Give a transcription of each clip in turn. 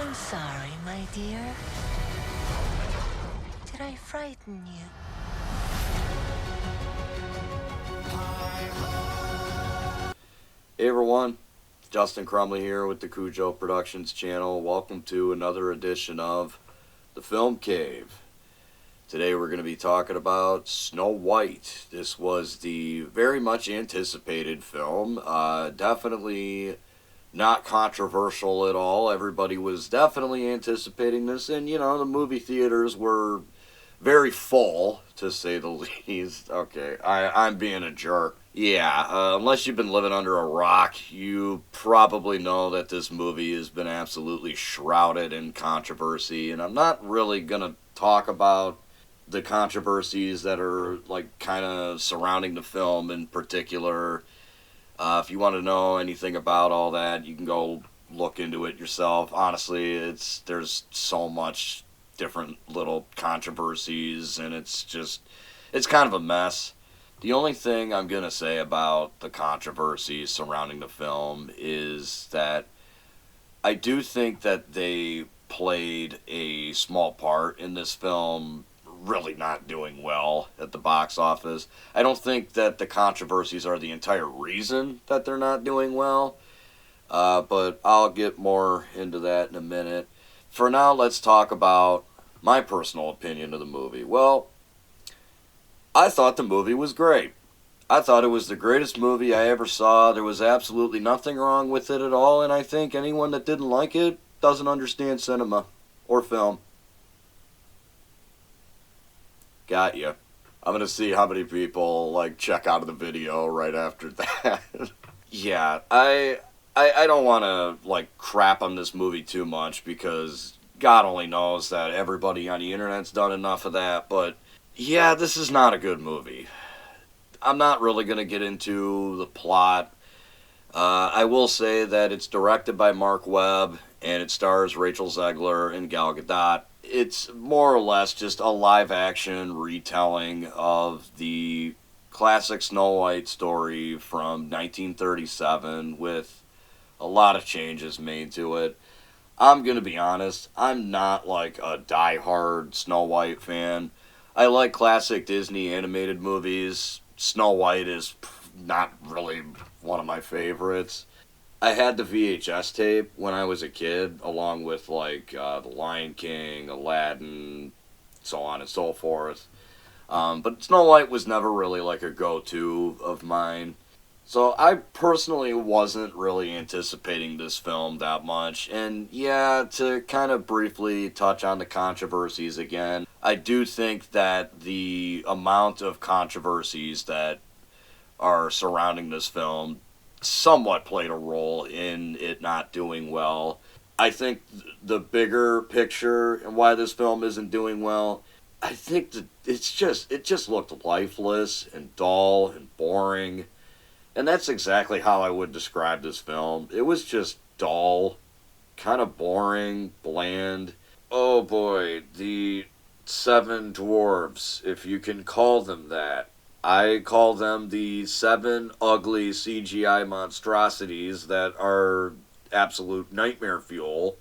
I'm sorry, my dear. Did I frighten you? Hey everyone, Justin Crumley here with the Cujo Productions channel. Welcome to another edition of The Film Cave. Today we're going to be talking about Snow White. This was the very much anticipated film. Definitely not controversial at all. Everybody was definitely anticipating this, and the movie theaters were very full, to say the least. Okay, I'm being a jerk. Yeah, unless you've been living under a rock, you probably know that this movie has been absolutely shrouded in controversy, and I'm not really going to talk about the controversies that are, like, kind of surrounding the film in particular. If you want to know anything about all that, you can go look into it yourself. Honestly, there's so much different little controversies, and it's kind of a mess. The only thing I'm going to say about the controversies surrounding the film is that I do think that they played a small part in this film really not doing well at the box office. I don't think that the controversies are the entire reason that they're not doing well, but I'll get more into that in a minute. For now, let's talk about my personal opinion of the movie. Well, I thought the movie was great. I thought it was the greatest movie I ever saw. There was absolutely nothing wrong with it at all, and I think anyone that didn't like it doesn't understand cinema or film. Got you. I'm gonna see how many people check out of the video right after that. Yeah, I don't want to crap on this movie too much because God only knows that everybody on the internet's done enough of that. But yeah, this is not a good movie. I'm not really gonna get into the plot. I will say that it's directed by Mark Webb and it stars Rachel Zegler and Gal Gadot. It's more or less just a live action retelling of the classic Snow White story from 1937 with a lot of changes made to it. I'm going to be honest, I'm not like a die-hard Snow White fan. I like classic Disney animated movies. Snow White is not really one of my favorites. I had the VHS tape when I was a kid, along with The Lion King, Aladdin, so on and so forth. But Snow White was never really like a go-to of mine. So I personally wasn't really anticipating this film that much. And yeah, to kind of briefly touch on the controversies again, I do think that the amount of controversies that are surrounding this film somewhat played a role in it not doing well. I think the bigger picture and why this film isn't doing well, I think that it just looked lifeless and dull and boring. And that's exactly how I would describe this film. It was just dull, kind of boring, bland. Oh boy, the seven dwarves, if you can call them that. I call them the seven ugly CGI monstrosities that are absolute nightmare fuel.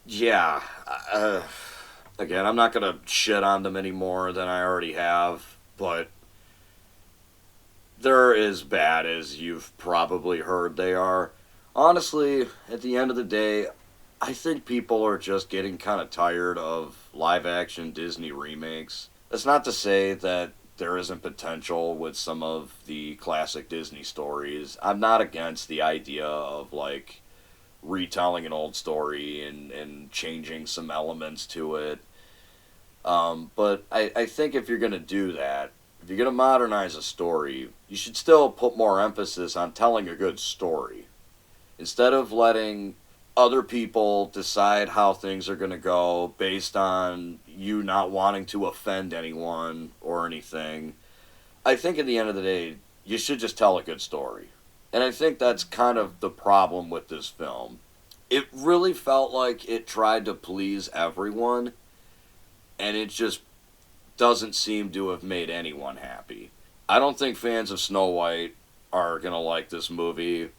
Yeah, again, I'm not going to shit on them any more than I already have, but they're as bad as you've probably heard they are. Honestly, at the end of the day, I think people are just getting kind of tired of live action Disney remakes. That's not to say that there isn't potential with some of the classic Disney stories. I'm not against the idea of retelling an old story and changing some elements to it. But I think if you're going to do that, if you're going to modernize a story, you should still put more emphasis on telling a good story. Instead of letting other people decide how things are going to go based on you not wanting to offend anyone or anything, I think at the end of the day, you should just tell a good story. And I think that's kind of the problem with this film. It really felt like it tried to please everyone, and it just doesn't seem to have made anyone happy. I don't think fans of Snow White are going to like this movie.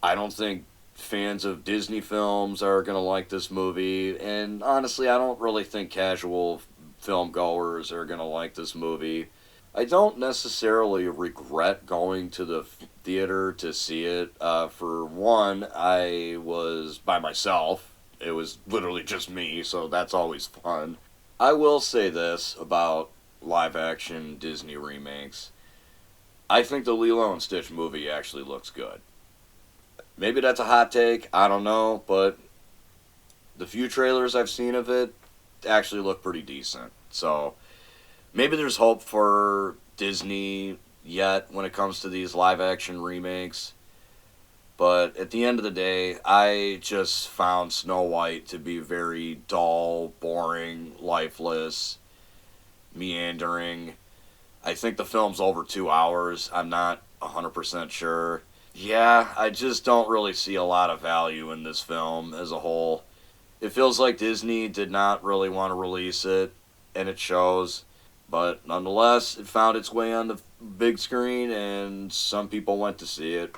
I don't think fans of Disney films are going to like this movie. And honestly, I don't really think casual film goers are going to like this movie. I don't necessarily regret going to the theater to see it. For one, I was by myself. It was literally just me, so that's always fun. I will say this about live action Disney remakes. I think the Lilo and Stitch movie actually looks good. Maybe that's a hot take, I don't know, but the few trailers I've seen of it actually look pretty decent. So maybe there's hope for Disney yet when it comes to these live action remakes. But at the end of the day, I just found Snow White to be very dull, boring, lifeless, meandering. I think the film's over 2 hours. I'm not 100% sure. Yeah, I just don't really see a lot of value in this film as a whole. It feels like Disney did not really want to release it, and it shows. But nonetheless, it found its way on the big screen, and some people went to see it.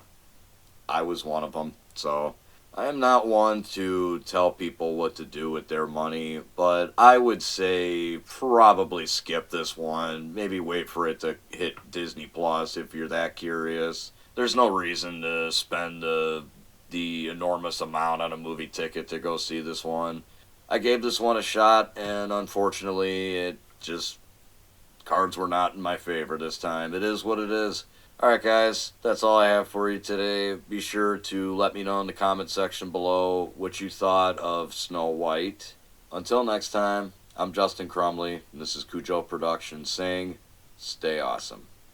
I was one of them. So I am not one to tell people what to do with their money, but I would say probably skip this one. Maybe wait for it to hit Disney Plus if you're that curious. There's no reason to spend the enormous amount on a movie ticket to go see this one. I gave this one a shot, and unfortunately, it just cards were not in my favor this time. It is what it is. Alright guys, that's all I have for you today. Be sure to let me know in the comment section below what you thought of Snow White. Until next time, I'm Justin Crumley, and this is Cujo Productions saying, stay awesome.